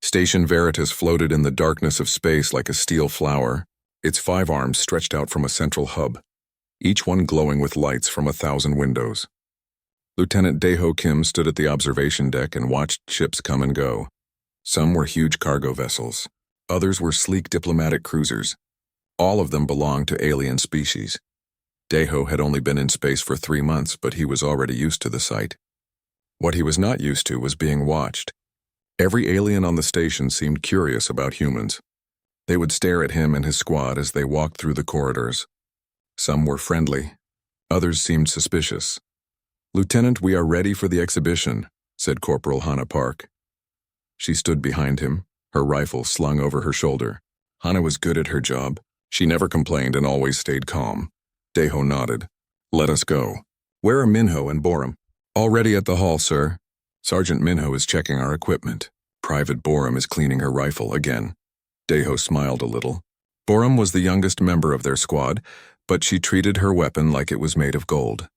Station Veritas floated in the darkness of space like a steel flower, its 5 arms stretched out from a central hub, each one glowing with lights from 1,000 windows. Lieutenant Daeho Kim stood at the observation deck and watched ships come and go. Some were huge cargo vessels. Others were sleek diplomatic cruisers. All of them belonged to alien species. Daeho had only been in space for 3 months, but he was already used to the sight. What he was not used to was being watched. Every alien on the station seemed curious about humans. They would stare at him and his squad as they walked through the corridors. Some were friendly. Others seemed suspicious. "Lieutenant, we are ready for the exhibition," said Corporal Hannah Park. She stood behind him, her rifle slung over her shoulder. Hannah was good at her job. She never complained and always stayed calm. Daeho nodded. "Let us go." "Where are Minho and Borum?" "Already at the hall, sir. Sergeant Minho is checking our equipment. Private Borum is cleaning her rifle again." Daeho smiled a little. Borum was the youngest member of their squad, but she treated her weapon like it was made of gold.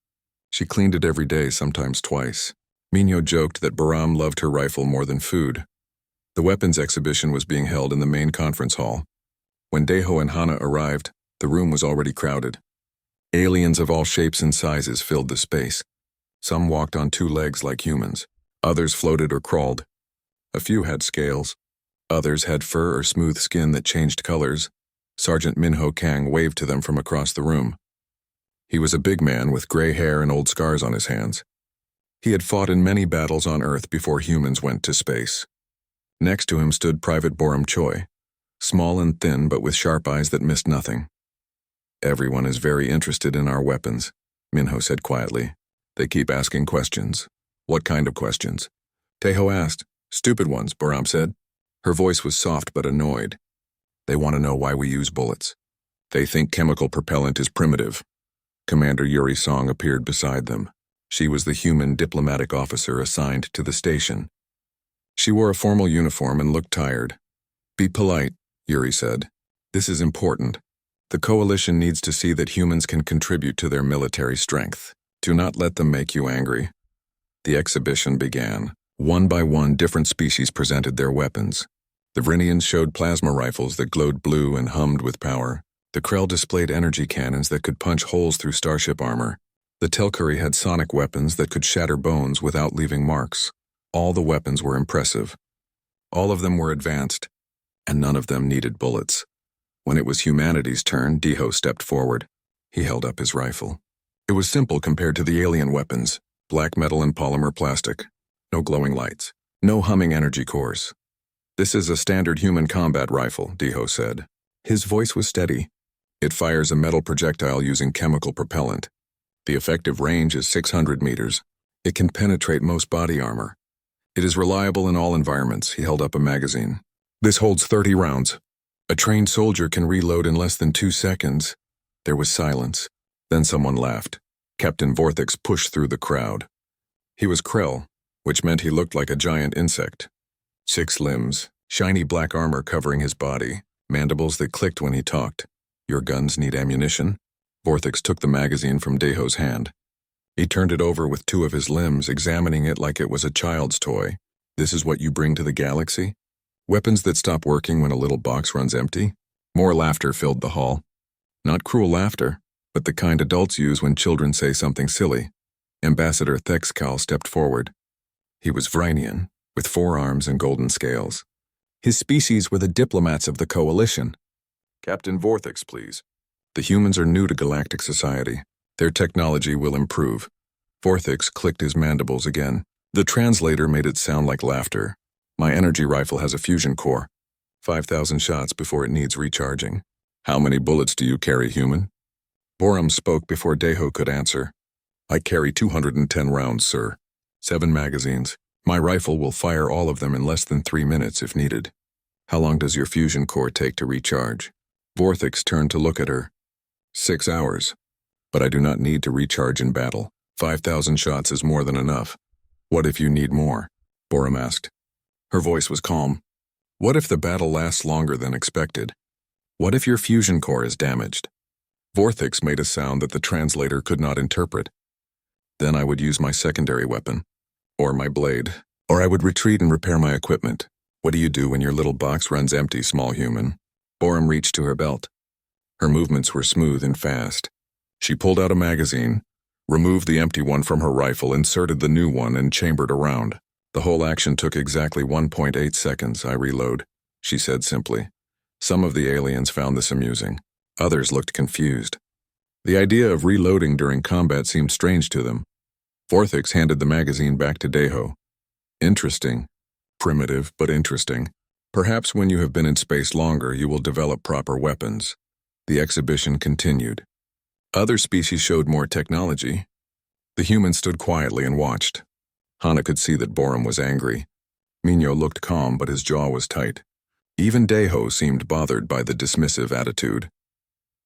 She cleaned it every day, sometimes twice. Minho joked that Borum loved her rifle more than food. The weapons exhibition was being held in the main conference hall. When Daeho and Hannah arrived, the room was already crowded. Aliens of all shapes and sizes filled the space. Some walked on 2 legs like humans. Others floated or crawled. A few had scales. Others had fur or smooth skin that changed colors. Sergeant Minho Kang waved to them from across the room. He was a big man with gray hair and old scars on his hands. He had fought in many battles on Earth before humans went to space. Next to him stood Private Borum Choi, small and thin but with sharp eyes that missed nothing. "Everyone is very interested in our weapons," Minho said quietly. "They keep asking questions." "What kind of questions?" Daeho asked. "Stupid ones," Borum said. Her voice was soft but annoyed. "They want to know why we use bullets. They think chemical propellant is primitive." Commander Yuri Song appeared beside them. She was the human diplomatic officer assigned to the station. She wore a formal uniform and looked tired. "Be polite," Yuri said. "This is important. The coalition needs to see that humans can contribute to their military strength. Do not let them make you angry." The exhibition began. One by one, different species presented their weapons. The Vrinians showed plasma rifles that glowed blue and hummed with power. The Krell displayed energy cannons that could punch holes through starship armor. The Telkuri had sonic weapons that could shatter bones without leaving marks. All the weapons were impressive. All of them were advanced, and none of them needed bullets. When it was humanity's turn, Daeho stepped forward. He held up his rifle. It was simple compared to the alien weapons: black metal and polymer plastic. No glowing lights. No humming energy cores. "This is a standard human combat rifle," Daeho said. His voice was steady. "It fires a metal projectile using chemical propellant. The effective range is 600 meters. It can penetrate most body armor. It is reliable in all environments." He held up a magazine. "This holds 30 rounds. A trained soldier can reload in less than 2 seconds. There was silence. Then someone laughed. Captain Vortex pushed through the crowd. He was Krell, which meant he looked like a giant insect. 6 limbs, shiny black armor covering his body, mandibles that clicked when he talked. "Your guns need ammunition?" Vortex took the magazine from Daeho's hand. He turned it over with 2 of his limbs, examining it like it was a child's toy. "This is what you bring to the galaxy? Weapons that stop working when a little box runs empty?" More laughter filled the hall. Not cruel laughter, but the kind adults use when children say something silly. Ambassador Thexcal stepped forward. He was Vrinian, with 4 arms and golden scales. His species were the diplomats of the coalition. "Captain Vortex, please." "The humans are new to galactic society. Their technology will improve." Vortex clicked his mandibles again. The translator made it sound like laughter. "My energy rifle has a fusion core. 5,000 shots before it needs recharging." "How many bullets do you carry, human?" Borum spoke before Daeho could answer. "I carry 210 rounds, sir. 7 magazines. My rifle will fire all of them in less than 3 minutes if needed." "How long does your fusion core take to recharge?" Vortex turned to look at her. 6 hours. But I do not need to recharge in battle. 5,000 shots is more than enough. "What if you need more?" Borum asked. Her voice was calm. "What if the battle lasts longer than expected? What if your fusion core is damaged?" Vortex made a sound that the translator could not interpret. "Then I would use my secondary weapon, or my blade, or I would retreat and repair my equipment. What do you do when your little box runs empty, small human? Borum reached to her belt. Her movements were smooth and fast. She pulled out a magazine, removed the empty one from her rifle, inserted the new one, and chambered around. The whole action took exactly 1.8 seconds. I reload, she said simply. Some of the aliens found this amusing. Others looked confused. The idea of reloading during combat seemed strange to them. Vorthix handed the magazine back to Deho. Interesting. Primitive, but interesting. Perhaps when you have been in space longer, you will develop proper weapons. The exhibition continued. Other species showed more technology. The humans stood quietly and watched. Hana could see that Borum was angry. Minho looked calm, but his jaw was tight. Even Deho seemed bothered by the dismissive attitude.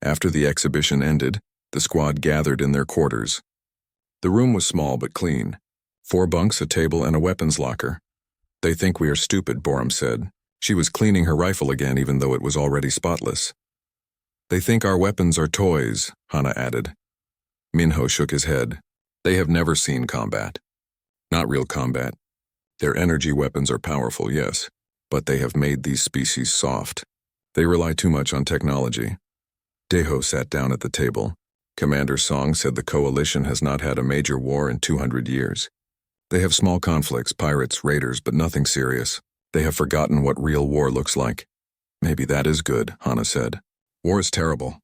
After the exhibition ended, the squad gathered in their quarters. The room was small but clean. 4 bunks, a table, and a weapons locker. They think we are stupid, Borum said. She was cleaning her rifle again even though it was already spotless. They think our weapons are toys, Hana added. Minho shook his head. They have never seen combat. Not real combat. Their energy weapons are powerful, yes, but they have made these species soft. They rely too much on technology. Deho sat down at the table. Commander Song said the coalition has not had a major war in 200 years. They have small conflicts, pirates, raiders, but nothing serious. They have forgotten what real war looks like. Maybe that is good, Hana said. War is terrible.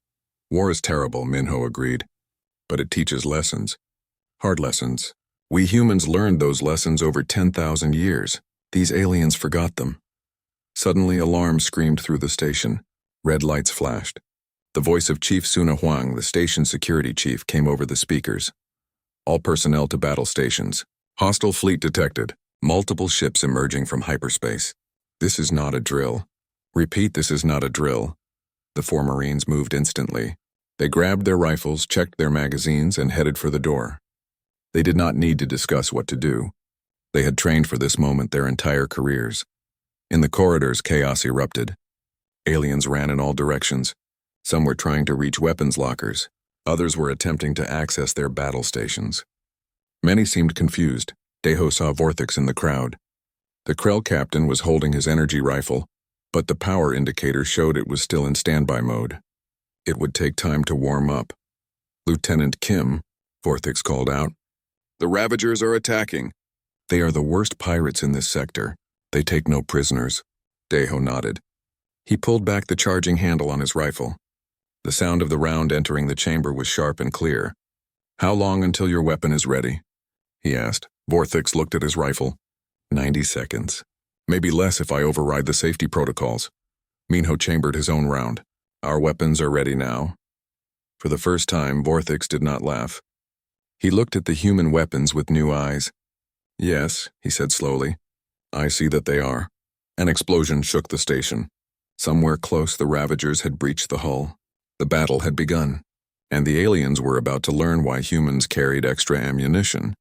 War is terrible, Minho agreed. But it teaches lessons. Hard lessons. We humans learned those lessons over 10,000 years. These aliens forgot them. Suddenly, alarms screamed through the station. Red lights flashed. The voice of Chief Suna Huang, the station security chief, came over the speakers. All personnel to battle stations. Hostile fleet detected. Multiple ships emerging from hyperspace. This is not a drill. Repeat, this is not a drill. The 4 Marines moved instantly. They grabbed their rifles, checked their magazines, and headed for the door. They did not need to discuss what to do. They had trained for this moment their entire careers. In the corridors, chaos erupted. Aliens ran in all directions. Some were trying to reach weapons lockers. Others were attempting to access their battle stations. Many seemed confused. Deho saw Vorthix in the crowd. The Krell captain was holding his energy rifle, but the power indicator showed it was still in standby mode. It would take time to warm up. Lieutenant Kim, Vorthix called out. The Ravagers are attacking. They are the worst pirates in this sector. They take no prisoners. Deho nodded. He pulled back the charging handle on his rifle. The sound of the round entering the chamber was sharp and clear. How long until your weapon is ready? He asked. Vorthix looked at his rifle. 90 seconds. Maybe less if I override the safety protocols. Minho chambered his own round. Our weapons are ready now. For the first time, Vorthix did not laugh. He looked at the human weapons with new eyes. Yes, he said slowly. I see that they are. An explosion shook the station. Somewhere close, the Ravagers had breached the hull. The battle had begun, and the aliens were about to learn why humans carried extra ammunition.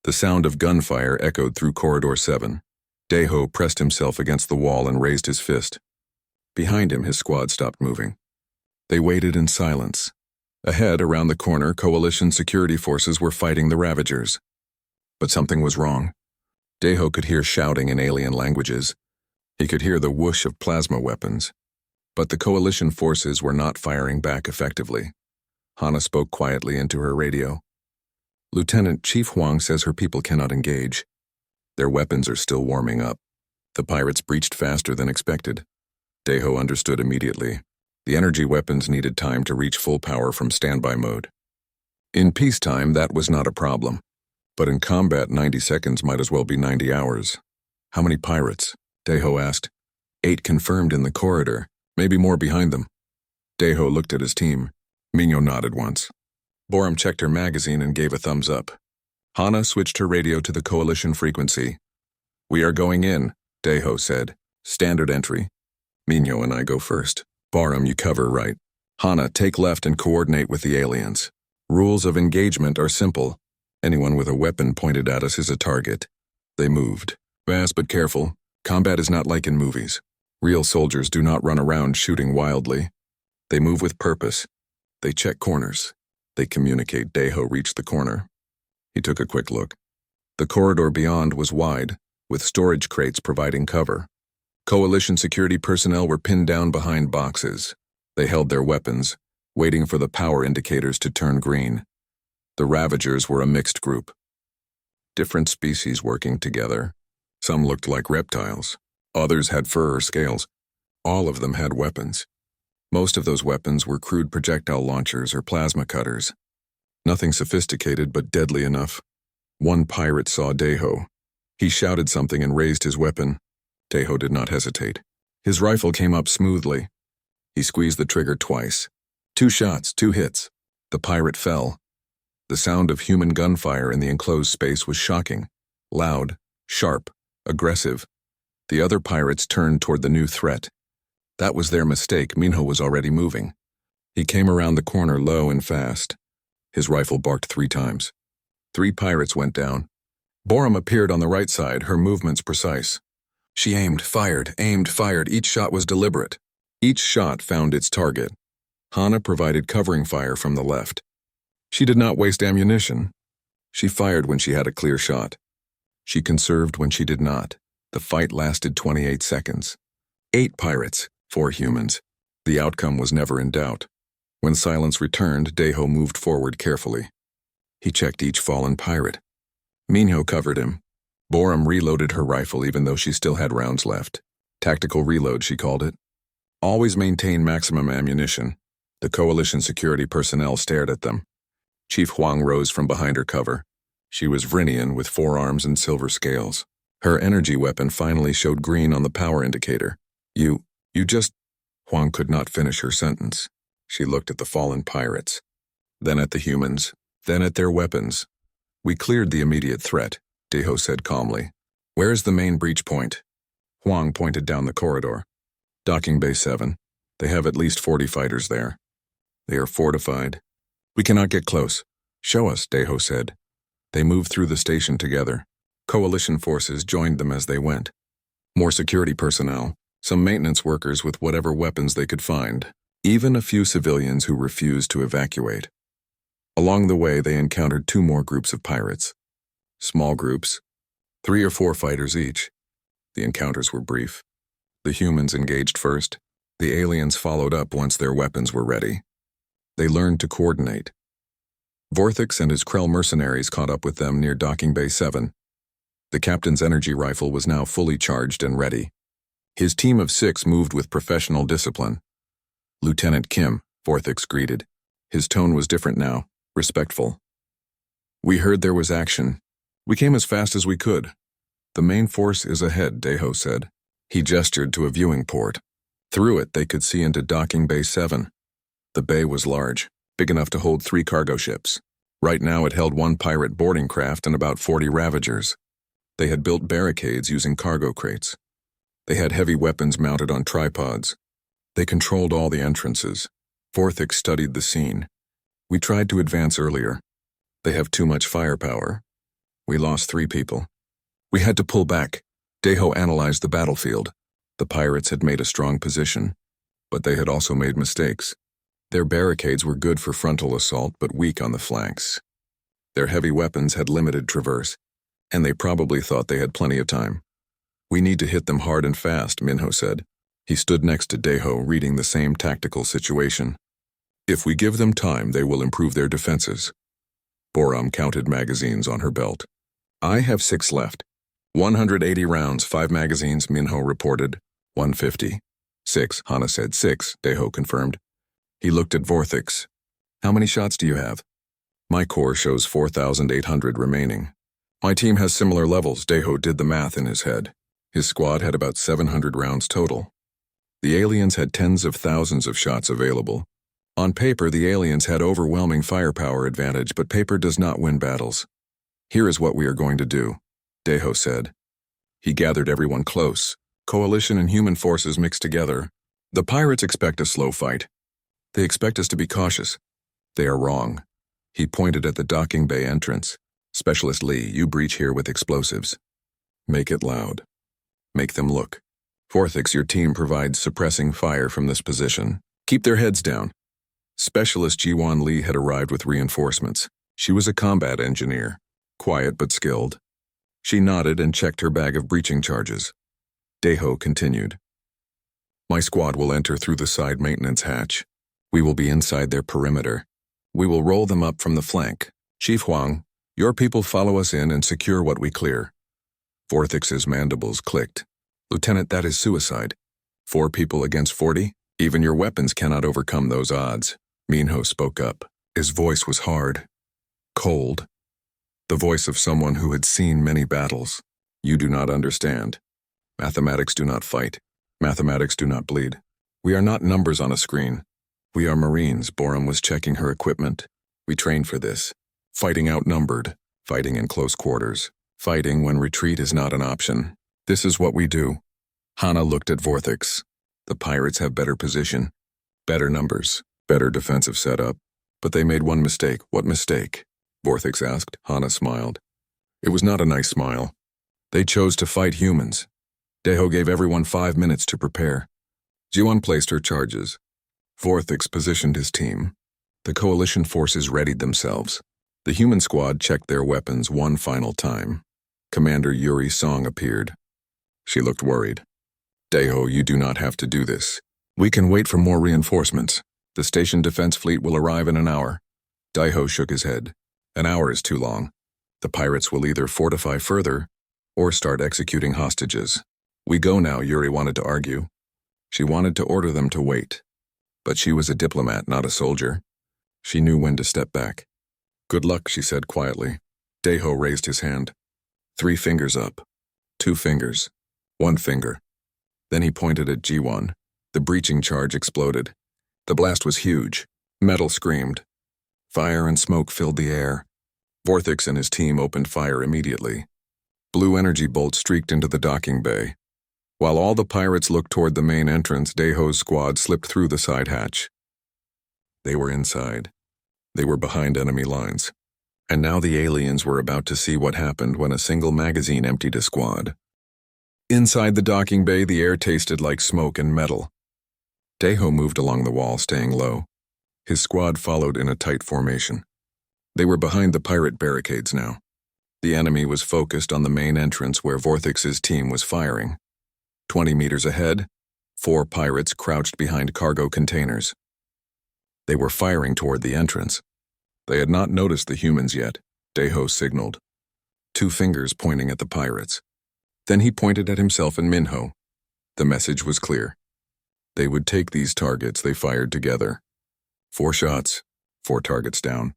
The sound of gunfire echoed through Corridor 7. Deho pressed himself against the wall and raised his fist. Behind him, his squad stopped moving. They waited in silence. Ahead, around the corner, coalition security forces were fighting the Ravagers. But something was wrong. Deho could hear shouting in alien languages. He could hear the whoosh of plasma weapons. But the coalition forces were not firing back effectively. Hana spoke quietly into her radio. Lieutenant Chief Huang says her people cannot engage. Their weapons are still warming up. The pirates breached faster than expected. Deho understood immediately. The energy weapons needed time to reach full power from standby mode. In peacetime, that was not a problem. But in combat, 90 seconds might as well be 90 hours. How many pirates? Deho asked. 8 confirmed in the corridor, maybe more behind them. Deho looked at his team. Minho nodded once. Borum checked her magazine and gave a thumbs up. Hana switched her radio to the coalition frequency. We are going in, Deho said. Standard entry. Minho and I go first. Borum, you cover right. Hana, take left and coordinate with the aliens. Rules of engagement are simple. Anyone with a weapon pointed at us is a target. They moved. Fast but careful. Combat is not like in movies. Real soldiers do not run around shooting wildly. They move with purpose. They check corners. They communicate. Deho reached the corner. He took a quick look. The corridor beyond was wide, with storage crates providing cover. Coalition security personnel were pinned down behind boxes. They held their weapons, waiting for the power indicators to turn green. The Ravagers were a mixed group. Different species working together. Some looked like reptiles. Others had fur or scales. All of them had weapons. Most of those weapons were crude projectile launchers or plasma cutters. Nothing sophisticated but deadly enough. One pirate saw Deho. He shouted something and raised his weapon. Deho did not hesitate. His rifle came up smoothly. He squeezed the trigger twice. 2 shots, 2 hits. The pirate fell. The sound of human gunfire in the enclosed space was shocking. Loud, sharp, aggressive. The other pirates turned toward the new threat. That was their mistake. Minho was already moving. He came around the corner low and fast. His rifle barked 3 times. 3 pirates went down. Borum appeared on the right side, her movements precise. She aimed, fired. Each shot was deliberate. Each shot found its target. Hana provided covering fire from the left. She did not waste ammunition. She fired when she had a clear shot. She conserved when she did not. The fight lasted 28 seconds. 8 pirates, 4 humans. The outcome was never in doubt. When silence returned, Deho moved forward carefully. He checked each fallen pirate. Minho covered him. Borum reloaded her rifle even though she still had rounds left. Tactical reload, she called it. Always maintain maximum ammunition. The Coalition security personnel stared at them. Chief Huang rose from behind her cover. She was Vrinian with 4 arms and silver scales. Her energy weapon finally showed green on the power indicator. You just... Huang could not finish her sentence. She looked at the fallen pirates, then at the humans, then at their weapons. We cleared the immediate threat, Deho said calmly. Where's the main breach point? Huang pointed down the corridor. Docking Bay 7. They have at least 40 fighters there. They are fortified. We cannot get close. Show us, Deho said. They moved through the station together. Coalition forces joined them as they went. More security personnel, some maintenance workers with whatever weapons they could find, even a few civilians who refused to evacuate. Along the way, they encountered 2 more groups of pirates. Small groups, 3 or 4 fighters each. The encounters were brief. The humans engaged first. The aliens followed up once their weapons were ready. They learned to coordinate. Vorthix and his Krell mercenaries caught up with them near Docking Bay 7. The captain's energy rifle was now fully charged and ready. His team of 6 moved with professional discipline. Lieutenant Kim, Vorthix greeted. His tone was different now, respectful. We heard there was action. We came as fast as we could. The main force is ahead, Deho said. He gestured to a viewing port. Through it, they could see into Docking Bay 7. The bay was large, big enough to hold 3 cargo ships. Right now it held 1 pirate boarding craft and about 40 Ravagers. They had built barricades using cargo crates. They had heavy weapons mounted on tripods. They controlled all the entrances. Vorthix studied the scene. We tried to advance earlier. They have too much firepower. We lost 3 people. We had to pull back. Deho analyzed the battlefield. The pirates had made a strong position, but they had also made mistakes. Their barricades were good for frontal assault, but weak on the flanks. Their heavy weapons had limited traverse, and they probably thought they had plenty of time. We need to hit them hard and fast, Minho said. He stood next to Deho, reading the same tactical situation. If we give them time, they will improve their defenses. Borum counted magazines on her belt. I have 6 left. 180 rounds, 5 magazines, Minho reported. 150. 6, Hana said. 6, Deho confirmed. He looked at Vorthix. How many shots do you have? My core shows 4,800 remaining. My team has similar levels. Deho did the math in his head. His squad had about 700 rounds total. The aliens had tens of thousands of shots available. On paper, the aliens had overwhelming firepower advantage, but paper does not win battles. Here is what we are going to do, Deho said. He gathered everyone close. Coalition and human forces mixed together. The pirates expect a slow fight. They expect us to be cautious. They are wrong. He pointed at the docking bay entrance. Specialist Lee, you breach here with explosives. Make it loud. Make them look. Vorthix, your team provides suppressing fire from this position. Keep their heads down. Specialist Jiwan Lee had arrived with reinforcements. She was a combat engineer, quiet but skilled. She nodded and checked her bag of breaching charges. Deho continued. My squad will enter through the side maintenance hatch. We will be inside their perimeter. We will roll them up from the flank. Chief Huang, your people follow us in and secure what we clear. Vorthix's mandibles clicked. Lieutenant, that is suicide. 4 people against 40? Even your weapons cannot overcome those odds. Minho spoke up. His voice was hard, cold. The voice of someone who had seen many battles. You do not understand. Mathematics do not fight. Mathematics do not bleed. We are not numbers on a screen. We are Marines. Borum was checking her equipment. We trained for this. Fighting outnumbered. Fighting in close quarters. Fighting when retreat is not an option. This is what we do. Hana looked at Vorthix. The pirates have better position, better numbers, better defensive setup. But they made one mistake. What mistake? Vorthix asked. Hana smiled. It was not a nice smile. They chose to fight humans. Deho gave everyone 5 minutes to prepare. Jiwan placed her charges. Vorthix positioned his team. The coalition forces readied themselves. The human squad checked their weapons one final time. Commander Yuri Song appeared. She looked worried. Deho, you do not have to do this. We can wait for more reinforcements. The station defense fleet will arrive in an hour. Deho shook his head. An hour is too long. The pirates will either fortify further or start executing hostages. We go now, Yuri wanted to argue. She wanted to order them to wait. But she was a diplomat, not a soldier. She knew when to step back. Good luck, she said quietly. Deho raised his hand. 3 fingers up. 2 fingers. 1 finger. Then he pointed at G1. The breaching charge exploded. The blast was huge. Metal screamed. Fire and smoke filled the air. Vorthix and his team opened fire immediately. Blue energy bolts streaked into the docking bay. While all the pirates looked toward the main entrance, Deho's squad slipped through the side hatch. They were inside. They were behind enemy lines. And now the aliens were about to see what happened when a single magazine emptied a squad. Inside the docking bay, the air tasted like smoke and metal. Deho moved along the wall, staying low. His squad followed in a tight formation. They were behind the pirate barricades now. The enemy was focused on the main entrance where Vorthix's team was firing. 20 meters ahead, 4 pirates crouched behind cargo containers. They were firing toward the entrance. They had not noticed the humans yet. Deho signaled. 2 fingers pointing at the pirates. Then he pointed at himself and Minho. The message was clear. They would take these targets. They fired together. 4 shots, 4 targets down.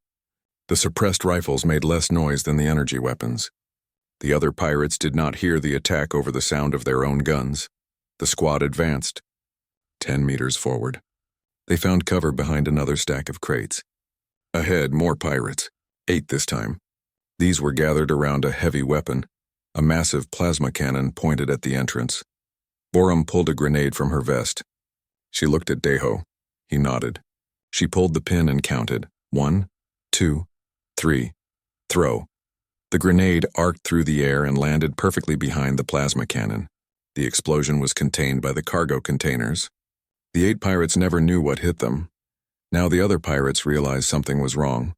The suppressed rifles made less noise than the energy weapons. The other pirates did not hear the attack over the sound of their own guns. The squad advanced. 10 meters forward. They found cover behind another stack of crates. Ahead, more pirates. 8 this time. These were gathered around a heavy weapon, a massive plasma cannon pointed at the entrance. Borum pulled a grenade from her vest. She looked at Deho. He nodded. She pulled the pin and counted. 1, 2, 3. Throw. The grenade arced through the air and landed perfectly behind the plasma cannon. The explosion was contained by the cargo containers. The 8 pirates never knew what hit them. Now the other pirates realized something was wrong.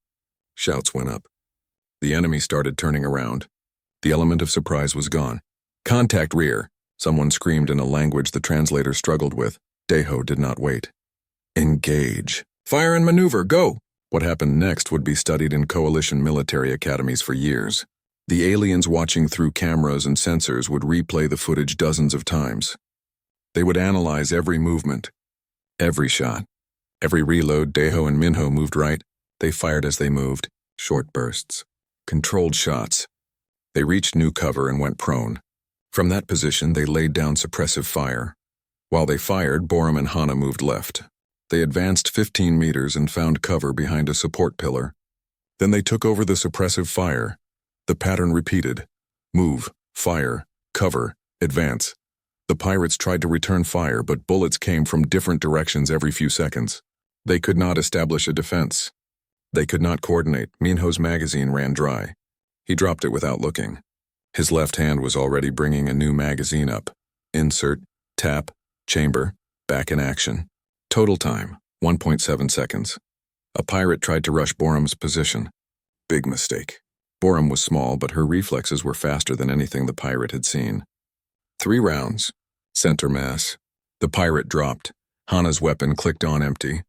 Shouts went up. The enemy started turning around. The element of surprise was gone. Contact rear, someone screamed in a language the translator struggled with. Deho did not wait. Engage. Fire and maneuver, go! What happened next would be studied in coalition military academies for years. The aliens watching through cameras and sensors would replay the footage dozens of times. They would analyze every movement, every shot, every reload. Deho and Minho moved right. They fired as they moved, short bursts, controlled shots. They reached new cover and went prone. From that position, they laid down suppressive fire. While they fired, Borum and Hana moved left. They advanced 15 meters and found cover behind a support pillar. Then they took over the suppressive fire. The pattern repeated. Move, fire, cover, advance. The pirates tried to return fire, but bullets came from different directions every few seconds. They could not establish a defense. They could not coordinate. Minho's magazine ran dry. He dropped it without looking. His left hand was already bringing a new magazine up. Insert, tap, chamber, back in action. Total time, 1.7 seconds. A pirate tried to rush Borum's position. Big mistake. Borum was small, but her reflexes were faster than anything the pirate had seen. 3 rounds. Center mass. The pirate dropped. Hana's weapon clicked on empty.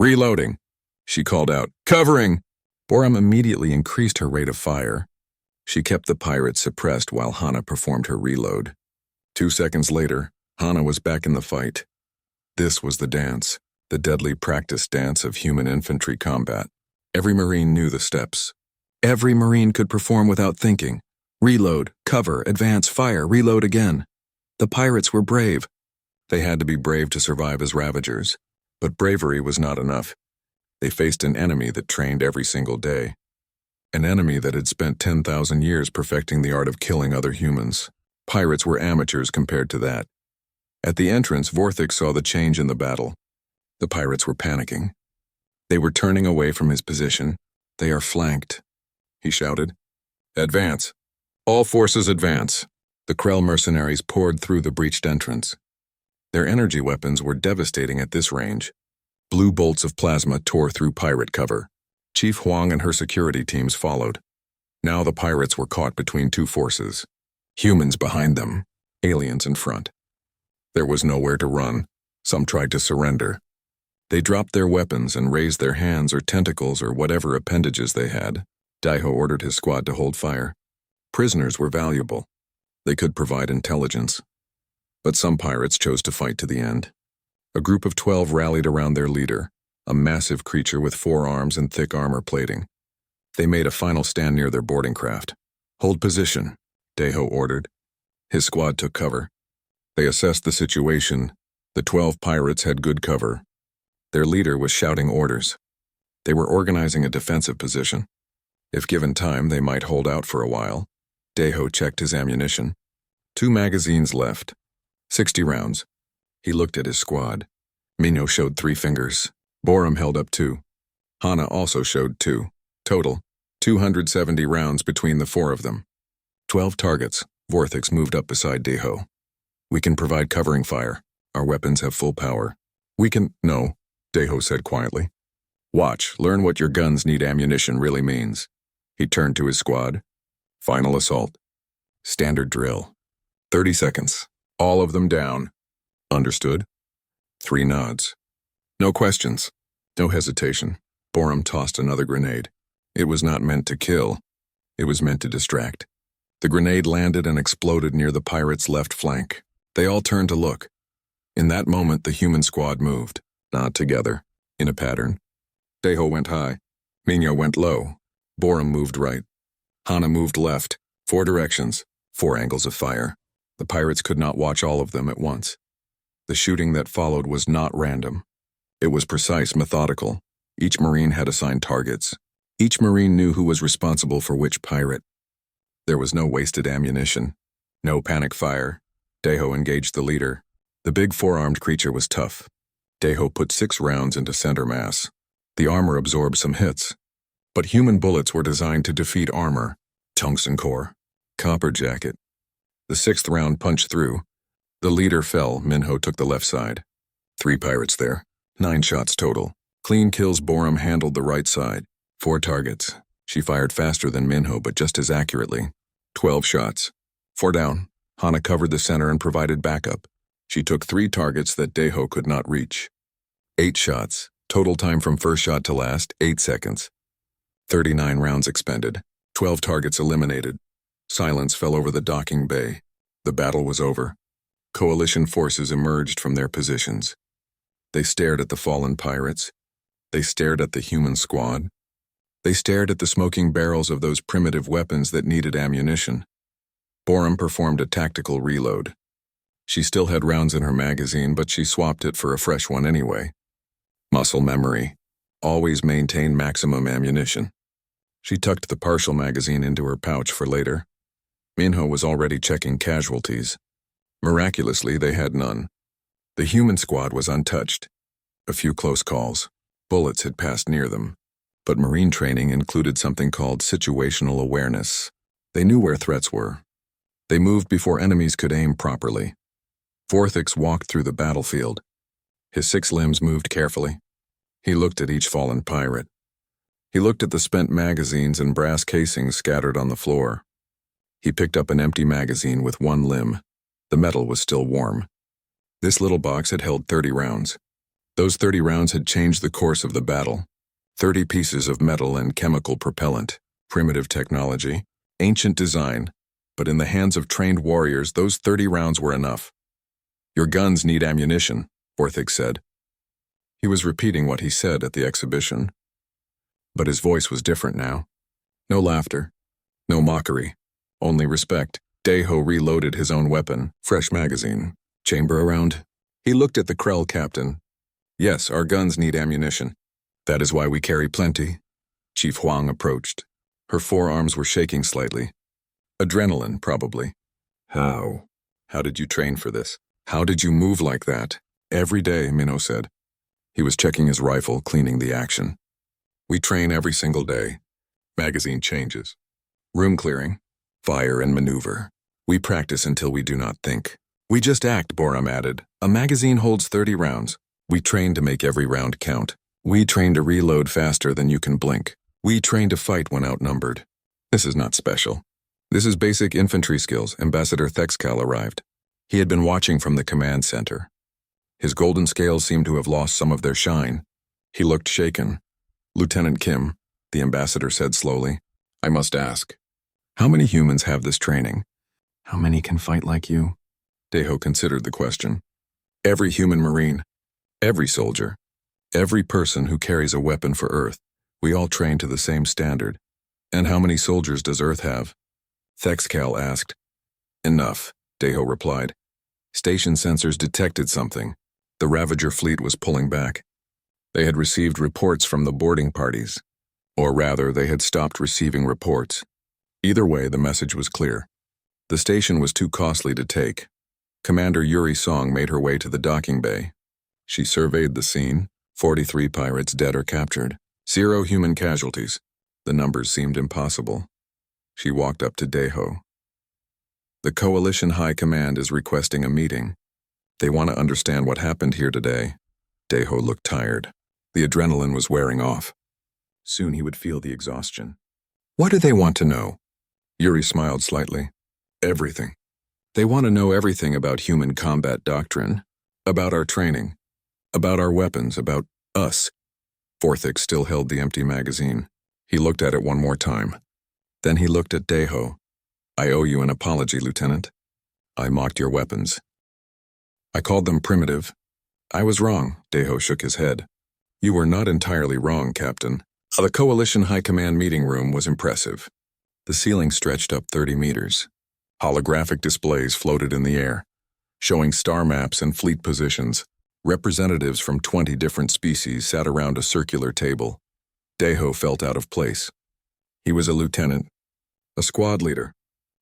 Reloading, she called out. Covering! Borum immediately increased her rate of fire. She kept the pirate suppressed while Hana performed her reload. 2 seconds later, Hana was back in the fight. This was the dance, the deadly practice dance of human infantry combat. Every Marine knew the steps. Every Marine could perform without thinking. Reload, cover, advance, fire, reload again. The pirates were brave. They had to be brave to survive as Ravagers. But bravery was not enough. They faced an enemy that trained every single day. An enemy that had spent 10,000 years perfecting the art of killing other humans. Pirates were amateurs compared to that. At the entrance, Vorthix saw the change in the battle. The pirates were panicking. They were turning away from his position. They are flanked, he shouted. Advance. All forces advance. The Krell mercenaries poured through the breached entrance. Their energy weapons were devastating at this range. Blue bolts of plasma tore through pirate cover. Chief Huang and her security teams followed. Now the pirates were caught between two forces. Humans behind them, aliens in front. There was nowhere to run. Some tried to surrender. They dropped their weapons and raised their hands or tentacles or whatever appendages they had. Daiho ordered his squad to hold fire. Prisoners were valuable. They could provide intelligence. But some pirates chose to fight to the end. A group of 12 rallied around their leader, a massive creature with 4 arms and thick armor plating. They made a final stand near their boarding craft. Hold position, Daiho ordered. His squad took cover. They assessed the situation. The 12 pirates had good cover. Their leader was shouting orders. They were organizing a defensive position. If given time, they might hold out for a while. Daiho checked his ammunition. 2 magazines left. 60 rounds. He looked at his squad. Minho showed 3 fingers. Borum held up 2. Hana also showed 2. Total, 270 rounds between the 4 of them. 12 targets. Vorthix moved up beside Daiho. We can provide covering fire. Our weapons have full power. No, Daiho said quietly. Watch, learn what your guns need ammunition really means. He turned to his squad. Final assault. Standard drill. 30 seconds. All of them down. Understood? 3 nods. No questions. No hesitation. Borum tossed another grenade. It was not meant to kill. It was meant to distract. The grenade landed and exploded near the pirates' left flank. They all turned to look. In that moment, the human squad moved, not together, in a pattern. Daiho went high. Minho went low. Borum moved right. Hana moved left. 4 directions, 4 angles of fire. The pirates could not watch all of them at once. The shooting that followed was not random. It was precise, methodical. Each Marine had assigned targets. Each Marine knew who was responsible for which pirate. There was no wasted ammunition. No panic fire. Daiho engaged the leader. The big 4-armed creature was tough. Daiho put 6 rounds into center mass. The armor absorbed some hits. But human bullets were designed to defeat armor. Tungsten core. Copper jacket. The 6th round punched through. The leader fell. Minho took the left side. 3 pirates there. 9 shots total. Clean kills. Borum handled the right side. 4 targets. She fired faster than Minho, but just as accurately. 12 shots. 4 down. Hana covered the center and provided backup. She took 3 targets that Daiho could not reach. 8 shots. Total time from first shot to last, 8 seconds. 39 rounds expended. 12 targets eliminated. Silence fell over the docking bay. The battle was over. Coalition forces emerged from their positions. They stared at the fallen pirates. They stared at the human squad. They stared at the smoking barrels of those primitive weapons that needed ammunition. Borum performed a tactical reload. She still had rounds in her magazine, but she swapped it for a fresh one anyway. Muscle memory. Always maintain maximum ammunition. She tucked the partial magazine into her pouch for later. Minho was already checking casualties. Miraculously, they had none. The human squad was untouched. A few close calls. Bullets had passed near them. But Marine training included something called situational awareness. They knew where threats were. They moved before enemies could aim properly. Vorthix walked through the battlefield. His 6 limbs moved carefully. He looked at each fallen pirate. He looked at the spent magazines and brass casings scattered on the floor. He picked up an empty magazine with 1 limb. The metal was still warm. This little box had held 30 rounds. Those 30 rounds had changed the course of the battle. 30 pieces of metal and chemical propellant, primitive technology, ancient design, but in the hands of trained warriors, those 30 rounds were enough. "Your guns need ammunition," Orthix said. He was repeating what he said at the exhibition. But his voice was different now. No laughter, no mockery, only respect. Deho reloaded his own weapon, fresh magazine. "Chamber around?" He looked at the Krell captain. "Yes, our guns need ammunition. That is why we carry plenty." Chief Huang approached. Her forearms were shaking slightly. "Adrenaline, probably." "How? How did you train for this? How did you move like that?" "Every day," Minnow said. He was checking his rifle, cleaning the action. "We train every single day. Magazine changes. Room clearing, fire and maneuver. We practice until we do not think. We just act," Borum added. "A magazine holds 30 rounds. We train to make every round count. We train to reload faster than you can blink. We train to fight when outnumbered. This is not special. This is basic infantry skills." Ambassador Thexcal arrived. He had been watching from the command center. His golden scales seemed to have lost some of their shine. He looked shaken. "Lieutenant Kim," the ambassador said slowly, "I must ask, how many humans have this training? How many can fight like you?" Deho considered the question. "Every human marine, every soldier, every person who carries a weapon for Earth. We all train to the same standard." "And how many soldiers does Earth have?" Thexcal asked. "Enough," Deho replied. Station sensors detected something. The Ravager fleet was pulling back. They had received reports from the boarding parties. Or rather, they had stopped receiving reports. Either way, the message was clear. The station was too costly to take. Commander Yuri Song made her way to the docking bay. She surveyed the scene. 43 pirates dead or captured. 0 human casualties. The numbers seemed impossible. She walked up to Deho. "The Coalition High Command is requesting a meeting. They want to understand what happened here today." Deho looked tired. The adrenaline was wearing off. Soon he would feel the exhaustion. "What do they want to know?" Yuri smiled slightly. "Everything. They want to know everything about human combat doctrine, about our training, about our weapons, about us." Forthix still held the empty magazine. He looked at it one more time. Then he looked at Deho. "I owe you an apology, Lieutenant. I mocked your weapons. I called them primitive. I was wrong." Deho shook his head. "You were not entirely wrong, Captain." The Coalition High Command meeting room was impressive. The ceiling stretched up 30 meters. Holographic displays floated in the air, showing star maps and fleet positions. Representatives from 20 different species sat around a circular table. Deho felt out of place. He was a lieutenant, a squad leader,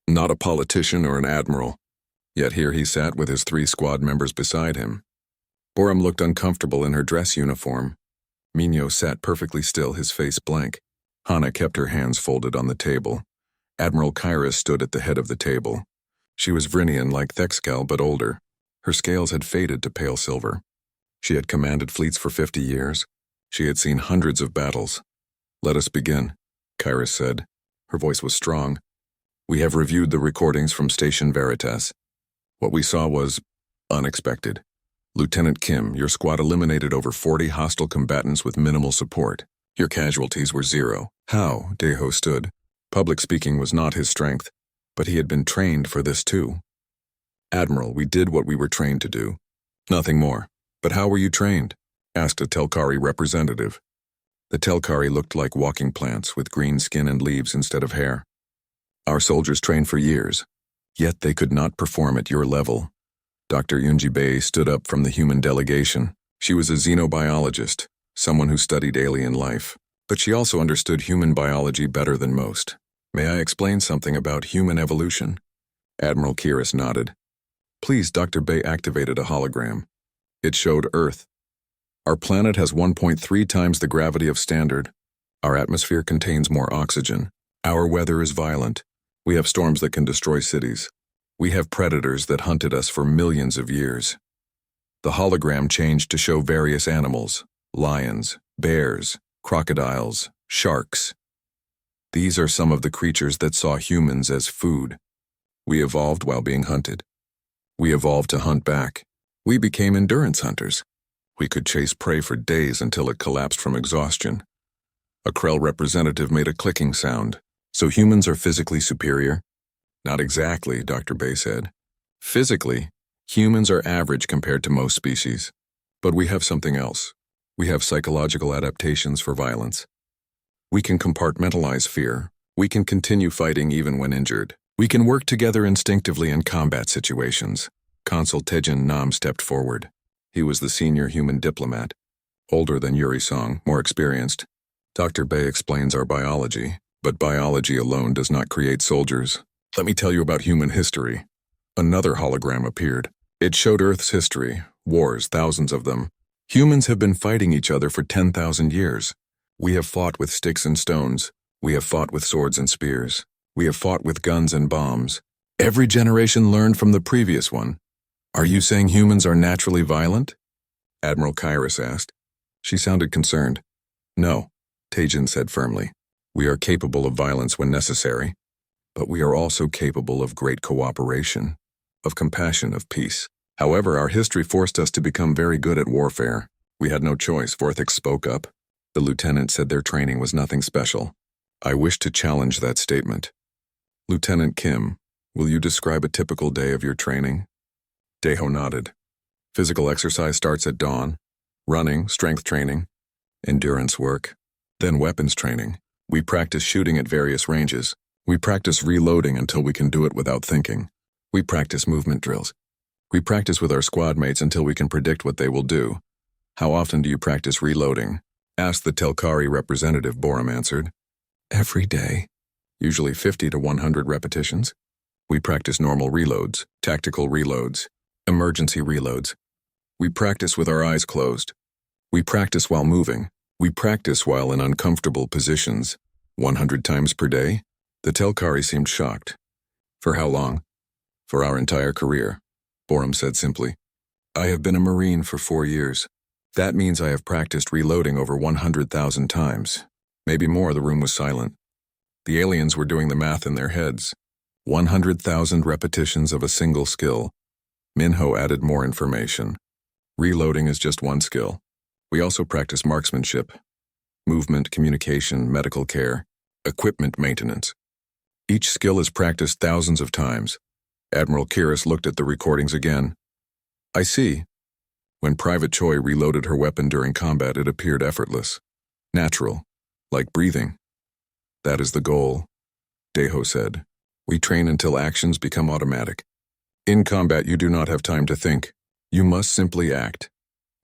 not a politician or an admiral. Yet here he sat with his 3 squad members beside him. Borum looked uncomfortable in her dress uniform. Minho sat perfectly still, his face blank. Hana kept her hands folded on the table. Admiral Kyrus stood at the head of the table. She was Vrinian like Thexcal, but older. Her scales had faded to pale silver. She had commanded fleets for 50 years. She had seen hundreds of battles. "Let us begin," Kyrus said. Her voice was strong. "We have reviewed the recordings from Station Veritas. What we saw was unexpected. Lieutenant Kim, your squad eliminated over 40 hostile combatants with minimal support. Your casualties were 0. How?" Deho stood. Public speaking was not his strength, but he had been trained for this too. "Admiral, we did what we were trained to do. Nothing more. But how were you trained?" asked a Telkari representative. The Telkari looked like walking plants with green skin and leaves instead of hair. "Our soldiers trained for years, yet they could not perform at your level." Dr. Yunji Bei stood up from the human delegation. She was a xenobiologist, someone who studied alien life, but she also understood human biology better than most. "May I explain something about human evolution?" Admiral Kyrus nodded. "Please." Dr. Bei activated a hologram. It showed Earth. "Our planet has 1.3 times the gravity of Standard. Our atmosphere contains more oxygen. Our weather is violent. We have storms that can destroy cities. We have predators that hunted us for millions of years." The hologram changed to show various animals: lions, bears, crocodiles, sharks. These are some of the creatures that saw humans as food. We evolved while being hunted. We evolved to hunt back. We became endurance hunters. We could chase prey for days until it collapsed from exhaustion. A Krell representative made a clicking sound. So humans are physically superior? Not exactly, Dr. Bay said. Physically, humans are average compared to most species. But we have something else. We have psychological adaptations for violence. We can compartmentalize fear. We can continue fighting even when injured. We can work together instinctively in combat situations. Consul Tejin Nam stepped forward. He was the senior human diplomat, older than Yuri Song, more experienced. Dr. Bay explains our biology, but biology alone does not create soldiers. Let me tell you about human history. Another hologram appeared. It showed Earth's history, wars, thousands of them. Humans have been fighting each other for 10,000 years. We have fought with sticks and stones. We have fought with swords and spears. We have fought with guns and bombs. Every generation learned from the previous one. Are you saying humans are naturally violent? Admiral Kyrus asked. She sounded concerned. No, Tejin said firmly. We are capable of violence when necessary, but we are also capable of great cooperation, of compassion, of peace. However, our history forced us to become very good at warfare. We had no choice, Vorthix spoke up. The lieutenant said their training was nothing special. I wish to challenge that statement. Lieutenant Kim, will you describe a typical day of your training? Daeho nodded. Physical exercise starts at dawn. Running, strength training, endurance work, then weapons training. We practice shooting at various ranges. We practice reloading until we can do it without thinking. We practice movement drills. We practice with our squad mates until we can predict what they will do. How often do you practice reloading? Asked the Telkari representative, Borum answered. Every day. Usually 50 to 100 repetitions. We practice normal reloads, tactical reloads, emergency reloads. We practice with our eyes closed. We practice while moving. We practice while in uncomfortable positions. 100 times per day? The Telkari seemed shocked. For how long? For our entire career, Borum said simply. I have been a Marine for 4 years. That means I have practiced reloading over 100,000 times. Maybe more. The room was silent. The aliens were doing the math in their heads. 100,000 repetitions of a single skill. Minho added more information. Reloading is just one skill. We also practice marksmanship, movement, communication, medical care, equipment maintenance. Each skill is practiced thousands of times. Admiral Kiris looked at the recordings again. I see. When Private Choi reloaded her weapon during combat, it appeared effortless, natural, like breathing. That is the goal, Daeho said. We train until actions become automatic. In combat, you do not have time to think. You must simply act.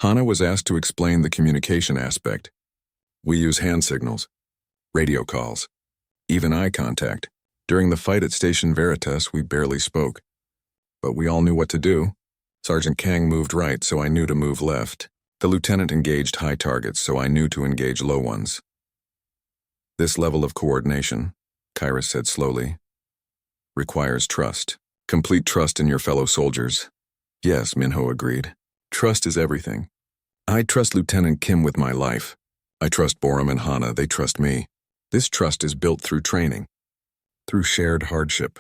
Hana was asked to explain the communication aspect. We use hand signals, radio calls, even eye contact. During the fight at Station Veritas, we barely spoke. But we all knew what to do. Sergeant Kang moved right, so I knew to move left. The lieutenant engaged high targets, so I knew to engage low ones. This level of coordination, Kyrus said slowly, requires trust. Complete trust in your fellow soldiers. Yes, Minho agreed. Trust is everything. I trust Lieutenant Kim with my life. I trust Borum and Hana, they trust me. This trust is built through training, through shared hardship,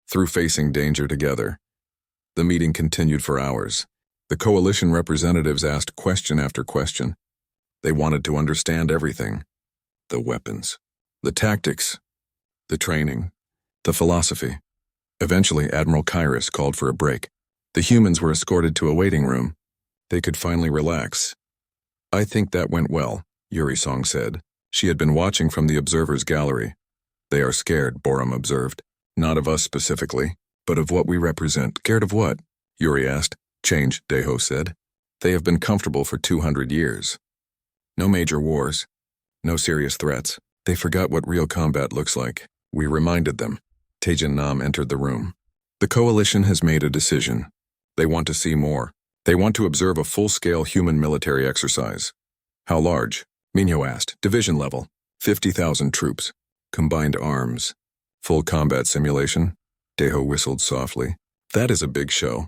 through facing danger together. The meeting continued for hours. The coalition representatives asked question after question. They wanted to understand everything. The weapons, the tactics, the training, the philosophy. Eventually, Admiral Kyrus called for a break. The humans were escorted to a waiting room. They could finally relax. I think that went well, Yuri Song said. She had been watching from the observer's gallery. They are scared, Borum observed. Not of us specifically, but of what we represent. Scared of what? Yuri asked. Change, Daeho said. They have been comfortable for 200 years. No major wars. No serious threats. They forgot what real combat looks like. We reminded them. Tejin Nam entered the room. The coalition has made a decision. They want to see more. They want to observe a full-scale human military exercise. How large? Minho asked. Division level. 50,000 troops. Combined arms. Full combat simulation? Daeho whistled softly. That is a big show.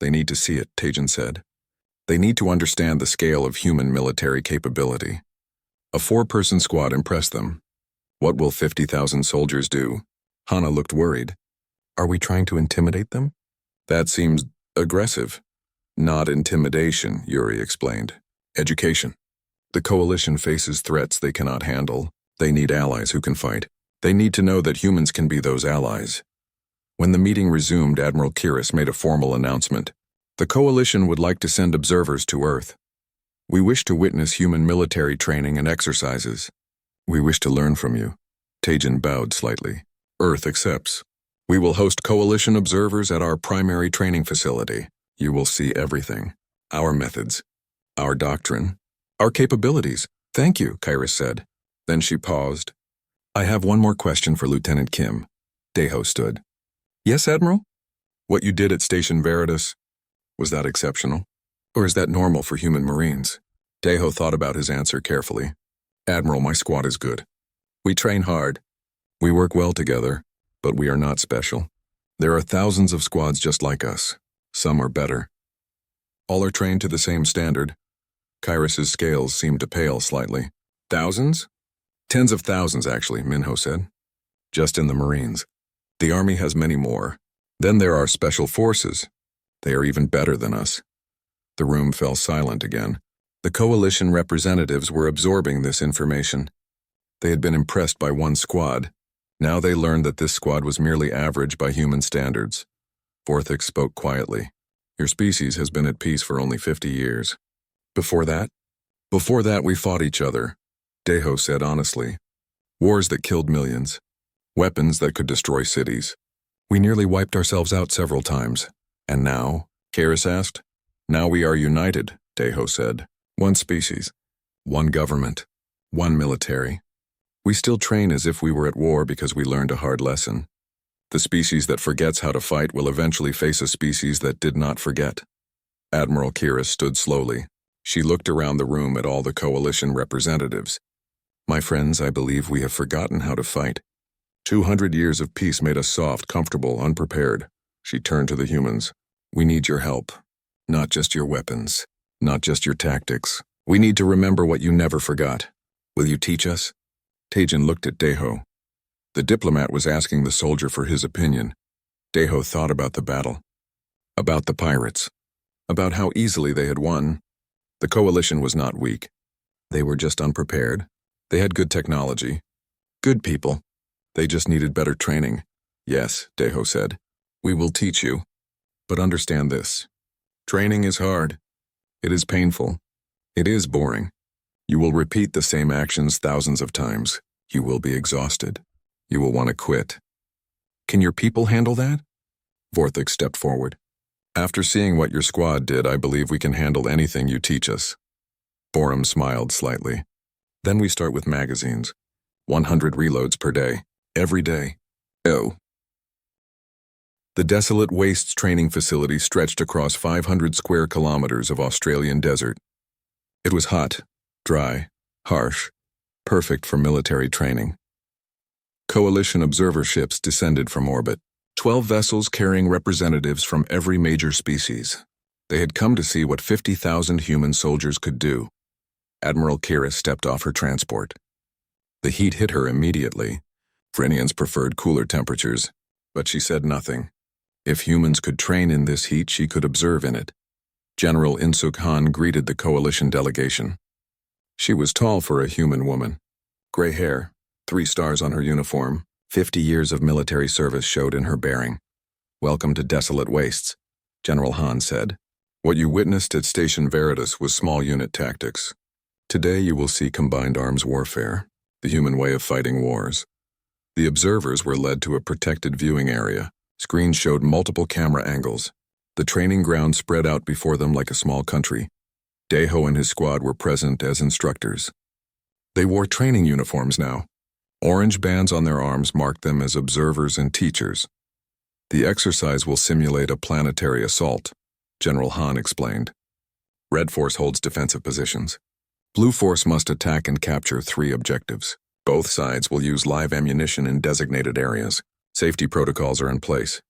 They need to see it, Tejin said. They need to understand the scale of human military capability. A 4-person squad impressed them. What will 50,000 soldiers do? Hana looked worried. Are we trying to intimidate them? That seems Aggressive. Not intimidation, Yuri explained. Education. The coalition faces threats they cannot handle. They need allies who can fight. They need to know that humans can be those allies. When the meeting resumed, Admiral Kiris made a formal announcement. The coalition would like to send observers to Earth. We wish to witness human military training and exercises. We wish to learn from you. Tajin bowed slightly. Earth accepts. We will host coalition observers at our primary training facility. You will see everything. Our methods. Our doctrine. Our capabilities. Thank you, Kairos said. Then she paused. I have one more question for Lieutenant Kim. Deho stood. Yes, Admiral? What you did at Station Veritas, was that exceptional? Or is that normal for human Marines? Deho thought about his answer carefully. Admiral, my squad is good. We train hard. We work well together, but we are not special. There are thousands of squads just like us. Some are better. All are trained to the same standard. Kairos's scales seemed to pale slightly. Thousands? Tens of thousands, actually, Minho said. Just in the Marines. The Army has many more. Then there are special forces. They are even better than us. The room fell silent again. The coalition representatives were absorbing this information. They had been impressed by one squad. Now they learned that this squad was merely average by human standards. Vorthix spoke quietly. Your species has been at peace for only 50 years. Before that? Before that we fought each other, Deho said honestly. Wars that killed millions. Weapons that could destroy cities. We nearly wiped ourselves out several times. And now? Kairos asked. Now we are united, Deho said. One species. One government. One military. We still train as if we were at war because we learned a hard lesson. The species that forgets how to fight will eventually face a species that did not forget. Admiral Kairos stood slowly. She looked around the room at all the coalition representatives. My friends, I believe we have forgotten how to fight. 200 years of peace made us soft, comfortable, unprepared. She turned to the humans. We need your help. Not just your weapons. Not just your tactics. We need to remember what you never forgot. Will you teach us? Tajin looked at Deho. The diplomat was asking the soldier for his opinion. Deho thought about the battle. About the pirates. About how easily they had won. The coalition was not weak. They were just unprepared. They had good technology. Good people. They just needed better training. Yes, Deho said. We will teach you. But understand this. Training is hard. It is painful. It is boring. You will repeat the same actions thousands of times. You will be exhausted. You will want to quit. Can your people handle that? Vorthix stepped forward. After seeing what your squad did, I believe we can handle anything you teach us. Borum smiled slightly. Then we start with magazines. 100 reloads per day. Every day. Oh. The desolate wastes training facility stretched across 500 square kilometers of Australian desert. It was hot, dry, harsh, perfect for military training. Coalition observer ships descended from orbit. 12 vessels carrying representatives from every major species. They had come to see what 50,000 human soldiers could do. Admiral Kairos stepped off her transport. The heat hit her immediately. Frenians preferred cooler temperatures, but she said nothing. If humans could train in this heat, she could observe in it. General Insuk Han greeted the coalition delegation. She was tall for a human woman. Gray hair, 3 stars on her uniform, 50 years of military service showed in her bearing. Welcome to Desolate Wastes, General Han said. What you witnessed at Station Veritas was small unit tactics. Today you will see combined arms warfare, the human way of fighting wars. The observers were led to a protected viewing area. Screens showed multiple camera angles. The training ground spread out before them like a small country. Deho and his squad were present as instructors. They wore training uniforms now. Orange bands on their arms marked them as observers and teachers. The exercise will simulate a planetary assault, General Han explained. Red Force holds defensive positions. Blue Force must attack and capture 3 objectives. Both sides will use live ammunition in designated areas. Safety protocols are in place.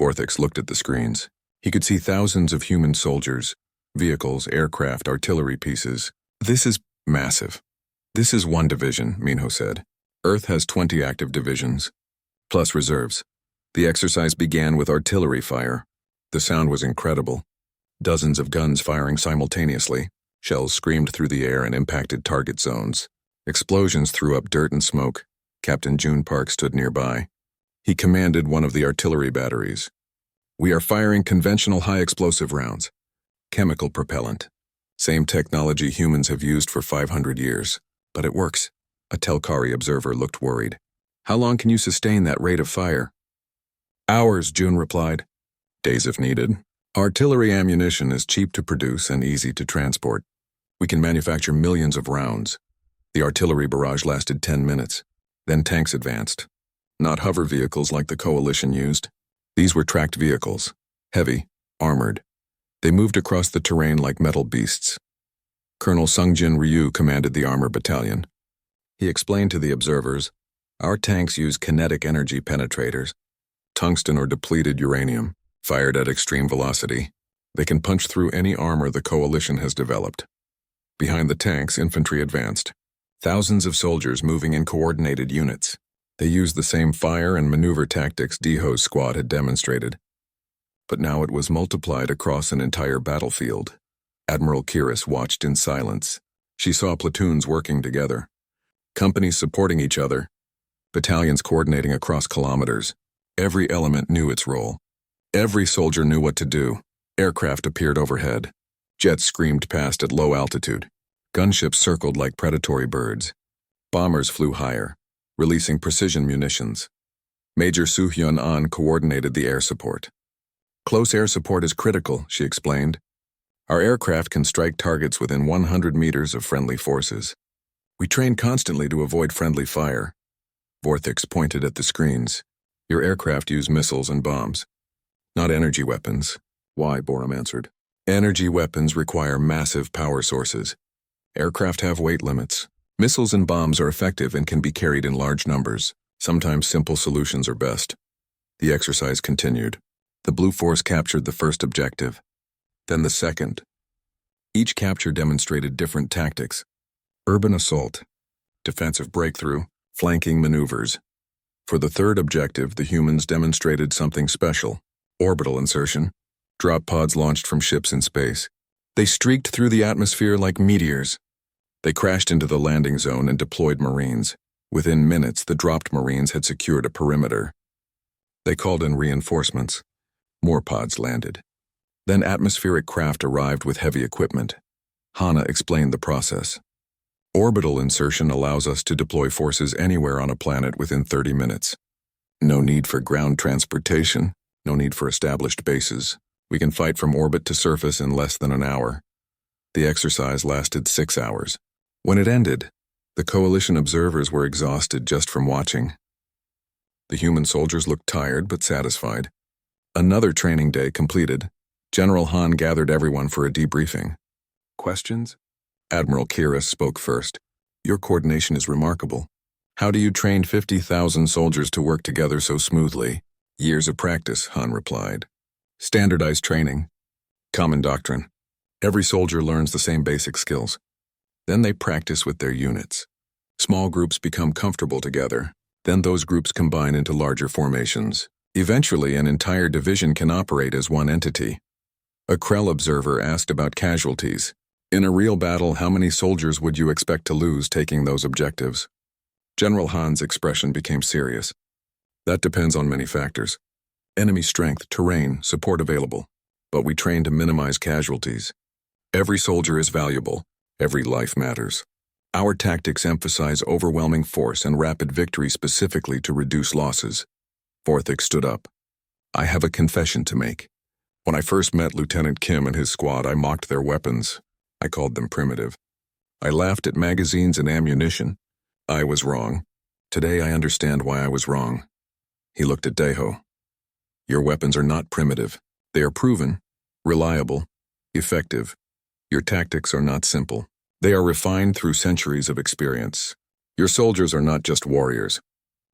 Vorthix looked at the screens. He could see thousands of human soldiers, vehicles, aircraft, artillery pieces. This is massive. This is 1 division, Minho said. Earth has 20 active divisions, plus reserves. The exercise began with artillery fire. The sound was incredible. Dozens of guns firing simultaneously. Shells screamed through the air and impacted target zones. Explosions threw up dirt and smoke. Captain June Park stood nearby. He commanded one of the artillery batteries. "We are firing conventional high-explosive rounds. Chemical propellant. Same technology humans have used for 500 years. But it works." A Telkari observer looked worried. "How long can you sustain that rate of fire?" "Hours," June replied. "Days if needed. Artillery ammunition is cheap to produce and easy to transport. We can manufacture millions of rounds." The artillery barrage lasted 10 minutes. Then tanks advanced. Not hover vehicles like the Coalition used. These were tracked vehicles. Heavy, armored. They moved across the terrain like metal beasts. Colonel Sungjin Ryu commanded the armor battalion. He explained to the observers, "Our tanks use kinetic energy penetrators, tungsten or depleted uranium, fired at extreme velocity. They can punch through any armor the Coalition has developed." Behind the tanks, infantry advanced. Thousands of soldiers moving in coordinated units. They used the same fire and maneuver tactics Deho's squad had demonstrated. But now it was multiplied across an entire battlefield. Admiral Kiris watched in silence. She saw platoons working together. Companies supporting each other. Battalions coordinating across kilometers. Every element knew its role. Every soldier knew what to do. Aircraft appeared overhead. Jets screamed past at low altitude. Gunships circled like predatory birds. Bombers flew higher, releasing precision munitions. Major Soo-hyun An coordinated the air support. "Close air support is critical," she explained. "Our aircraft can strike targets within 100 meters of friendly forces. We train constantly to avoid friendly fire." Vorthix pointed at the screens. "Your aircraft use missiles and bombs. Not energy weapons." "Why?" Borum answered. "Energy weapons require massive power sources. Aircraft have weight limits. Missiles and bombs are effective and can be carried in large numbers. Sometimes simple solutions are best." The exercise continued. The Blue Force captured the first objective, then the second. Each capture demonstrated different tactics: urban assault, defensive breakthrough, flanking maneuvers. For the third objective, the humans demonstrated something special: orbital insertion. Drop pods launched from ships in space. They streaked through the atmosphere like meteors. They crashed into the landing zone and deployed Marines. Within minutes, the dropped Marines had secured a perimeter. They called in reinforcements. More pods landed. Then atmospheric craft arrived with heavy equipment. Hana explained the process. "Orbital insertion allows us to deploy forces anywhere on a planet within 30 minutes. No need for ground transportation, no need for established bases. We can fight from orbit to surface in less than an hour." The exercise lasted 6 hours. When it ended, the Coalition observers were exhausted just from watching. The human soldiers looked tired but satisfied. Another training day completed. General Han gathered everyone for a debriefing. "Questions?" Admiral Kiris spoke first. "Your coordination is remarkable. How do you train 50,000 soldiers to work together so smoothly?" "Years of practice," Han replied. "Standardized training. Common doctrine. Every soldier learns the same basic skills. Then they practice with their units. Small groups become comfortable together. Then those groups combine into larger formations. Eventually, an entire division can operate as one entity." A Krell observer asked about casualties. "In a real battle, how many soldiers would you expect to lose taking those objectives?" General Han's expression became serious. "That depends on many factors. Enemy strength, terrain, support available. But we train to minimize casualties. Every soldier is valuable. Every life matters. Our tactics emphasize overwhelming force and rapid victory specifically to reduce losses." Vorthix stood up. "I have a confession to make. When I first met Lieutenant Kim and his squad, I mocked their weapons. I called them primitive. I laughed at magazines and ammunition. I was wrong. Today I understand why I was wrong." He looked at Deho. "Your weapons are not primitive. They are proven, reliable, effective. Your tactics are not simple. They are refined through centuries of experience. Your soldiers are not just warriors.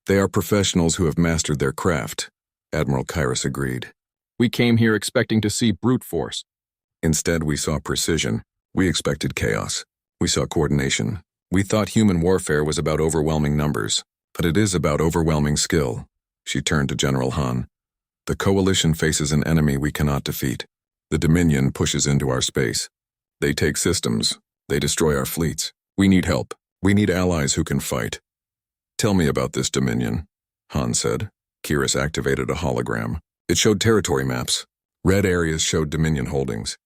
They are professionals who have mastered their craft." Admiral Kiris agreed. "We came here expecting to see brute force. Instead, we saw precision. We expected chaos. We saw coordination. We thought human warfare was about overwhelming numbers, but it is about overwhelming skill." She turned to General Han. The Coalition faces an enemy we cannot defeat. The Dominion pushes into our space. They take systems. They destroy our fleets. We need help. We need allies who can fight. Tell me about this Dominion, Han said. Kiris activated a hologram. It showed territory maps. Red areas showed Dominion holdings.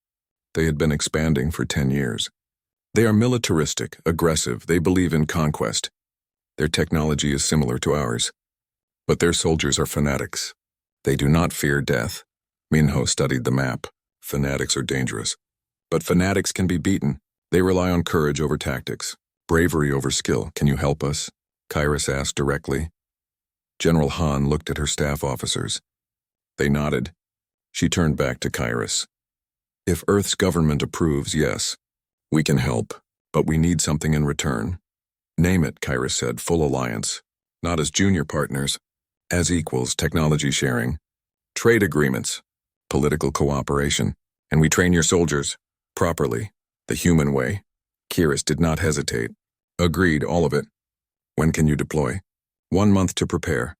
They had been expanding for 10 years. They are militaristic, aggressive. They believe in conquest. Their technology is similar to ours. But their soldiers are fanatics. They do not fear death. Minho studied the map. Fanatics are dangerous. But fanatics can be beaten. They rely on courage over tactics, bravery over skill. Can you help us? Kiris asked directly. General Han looked at her staff officers. They nodded. She turned back to Kiris. If Earth's government approves, yes, we can help, but we need something in return. Name it, Kiris said, full alliance. Not as junior partners, as equals, technology sharing, trade agreements, political cooperation, and we train your soldiers, properly, the human way. Kiris did not hesitate. Agreed, all of it. When can you deploy? 1 month to prepare.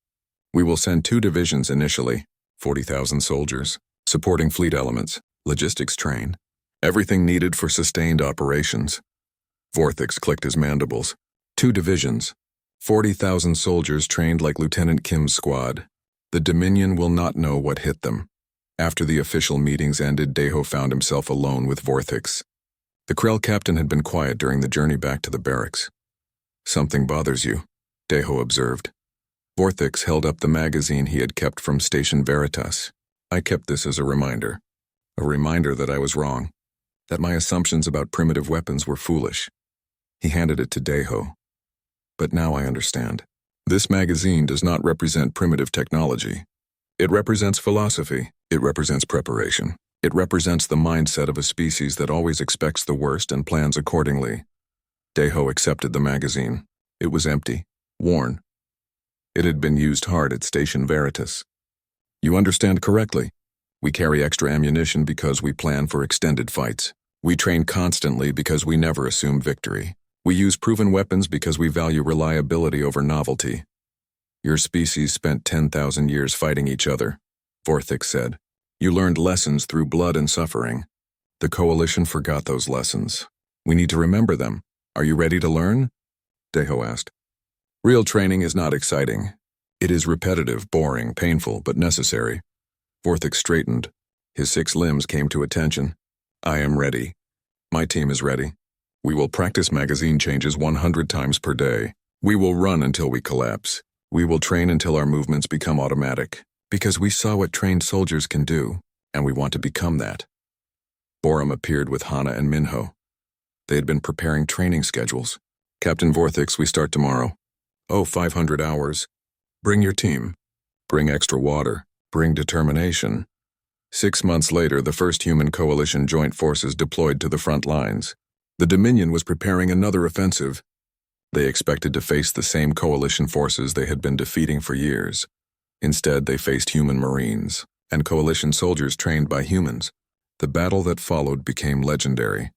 We will send 2 divisions initially, 40,000 soldiers, supporting fleet elements, logistics train, everything needed for sustained operations. Vorthix clicked his mandibles. 2 divisions, 40,000 soldiers trained like Lieutenant Kim's squad. The Dominion will not know what hit them. After the official meetings ended, Deho found himself alone with Vorthix. The Krell captain had been quiet during the journey back to the barracks. Something bothers you, Deho observed. Vorthix held up the magazine he had kept from Station Veritas. I kept this as a reminder that I was wrong, that my assumptions about primitive weapons were foolish. He handed it to Deho. But now I understand. This magazine does not represent primitive technology. It represents philosophy. It represents preparation. It represents the mindset of a species that always expects the worst and plans accordingly. Deho accepted the magazine. It was empty, worn. It had been used hard at Station Veritas. You understand correctly. We carry extra ammunition because we plan for extended fights. We train constantly because we never assume victory. We use proven weapons because we value reliability over novelty. Your species spent 10,000 years fighting each other, Vorthix said. You learned lessons through blood and suffering. The Coalition forgot those lessons. We need to remember them. Are you ready to learn? Deho asked. Real training is not exciting. It is repetitive, boring, painful, but necessary. Vorthix straightened. His 6 limbs came to attention. I am ready. My team is ready. We will practice magazine changes 100 times per day. We will run until we collapse. We will train until our movements become automatic. Because we saw what trained soldiers can do, and we want to become that. Borum appeared with Hana and Minho. They had been preparing training schedules. Captain Vorthix, we start tomorrow. 500 hours. Bring your team. Bring extra water. Bring determination. 6 months later, the first human coalition joint forces deployed to the front lines. The Dominion was preparing another offensive. They expected to face the same coalition forces they had been defeating for years. Instead, they faced human Marines and coalition soldiers trained by humans. The battle that followed became legendary.